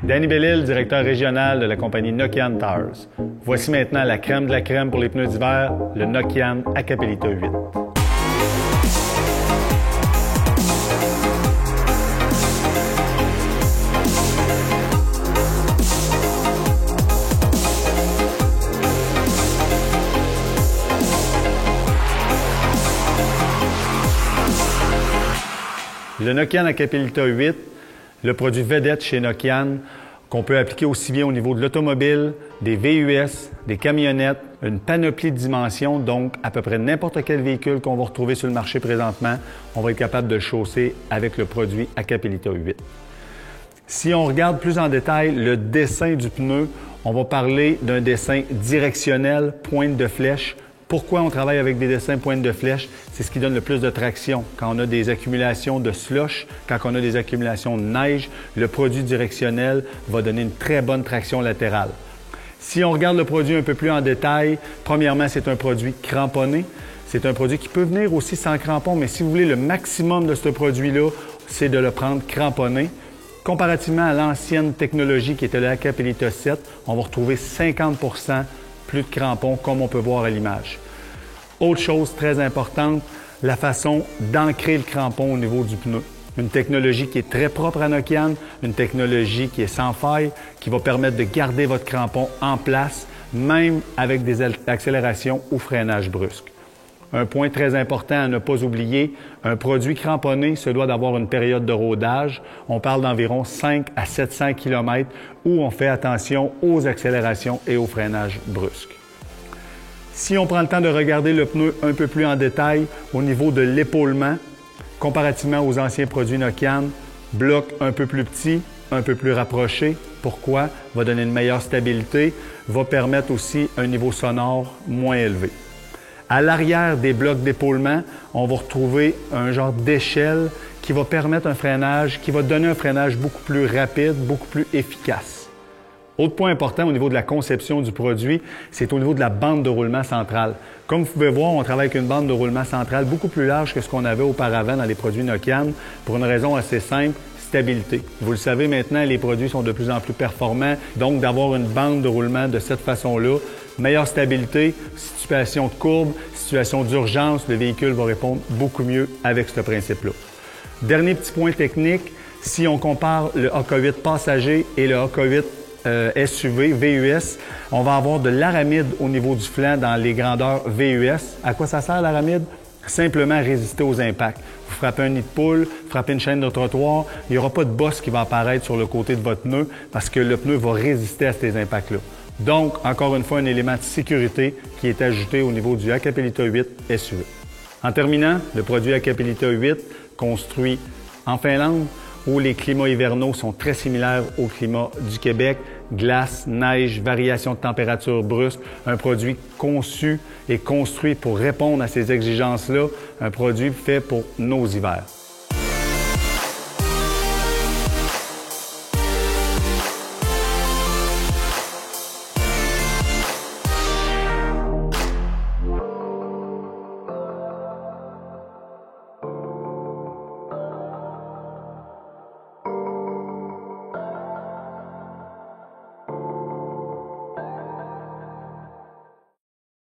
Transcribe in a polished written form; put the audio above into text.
Danny Bellil, directeur régional de la compagnie Nokian Tires. Voici maintenant la crème de la crème pour les pneus d'hiver, le Nokian Hakkapeliitta 8. Le Nokian Hakkapeliitta 8, le produit vedette chez Nokian, qu'on peut appliquer aussi bien au niveau de l'automobile, des VUS, des camionnettes, une panoplie de dimensions, donc à peu près n'importe quel véhicule qu'on va retrouver sur le marché présentement, on va être capable de le chausser avec le produit Hakkapeliitta 8. Si on regarde plus en détail le dessin du pneu, on va parler d'un dessin directionnel, pointe de flèche. Pourquoi on travaille avec des dessins pointe de flèche? C'est ce qui donne le plus de traction. Quand on a des accumulations de slush, quand on a des accumulations de neige, le produit directionnel va donner une très bonne traction latérale. Si on regarde le produit un peu plus en détail, premièrement, c'est un produit cramponné. C'est un produit qui peut venir aussi sans crampon, mais si vous voulez le maximum de ce produit-là, c'est de le prendre cramponné. Comparativement à l'ancienne technologie qui était le Hakkapeliitta 7, on va retrouver 50 plus de crampons, comme on peut voir à l'image. Autre chose très importante, la façon d'ancrer le crampon au niveau du pneu. Une technologie qui est très propre à Nokian, une technologie qui est sans faille, qui va permettre de garder votre crampon en place, même avec des accélérations ou freinages brusques. Un point très important à ne pas oublier, un produit cramponné se doit d'avoir une période de rodage. On parle d'environ 5 à 700 km où on fait attention aux accélérations et aux freinages brusques. Si on prend le temps de regarder le pneu un peu plus en détail au niveau de l'épaulement, comparativement aux anciens produits Nokian, bloc un peu plus petit, un peu plus rapproché. Pourquoi? Va donner une meilleure stabilité, va permettre aussi un niveau sonore moins élevé. À l'arrière des blocs d'épaulement, on va retrouver un genre d'échelle qui va permettre un freinage, qui va donner un freinage beaucoup plus rapide, beaucoup plus efficace. Autre point important au niveau de la conception du produit, c'est au niveau de la bande de roulement centrale. Comme vous pouvez voir, on travaille avec une bande de roulement centrale beaucoup plus large que ce qu'on avait auparavant dans les produits Nokian pour une raison assez simple, stabilité. Vous le savez maintenant, les produits sont de plus en plus performants, donc d'avoir une bande de roulement de cette façon-là, meilleure stabilité, situation de courbe, situation d'urgence, le véhicule va répondre beaucoup mieux avec ce principe-là. Dernier petit point technique, si on compare le Hakka8 passager et le Hakka8 SUV, VUS, on va avoir de l'aramide au niveau du flanc dans les grandeurs VUS. À quoi ça sert l'aramide? Simplement résister aux impacts. Vous frappez un nid de poule, frappez une chaîne de trottoir, il n'y aura pas de bosse qui va apparaître sur le côté de votre pneu parce que le pneu va résister à ces impacts-là. Donc, encore une fois, un élément de sécurité qui est ajouté au niveau du Hakkapeliitta 8 SUV. En terminant, le produit Hakkapeliitta 8, construit en Finlande, où les climats hivernaux sont très similaires au climat du Québec, glace, neige, variation de température brusque, un produit conçu et construit pour répondre à ces exigences-là, un produit fait pour nos hivers.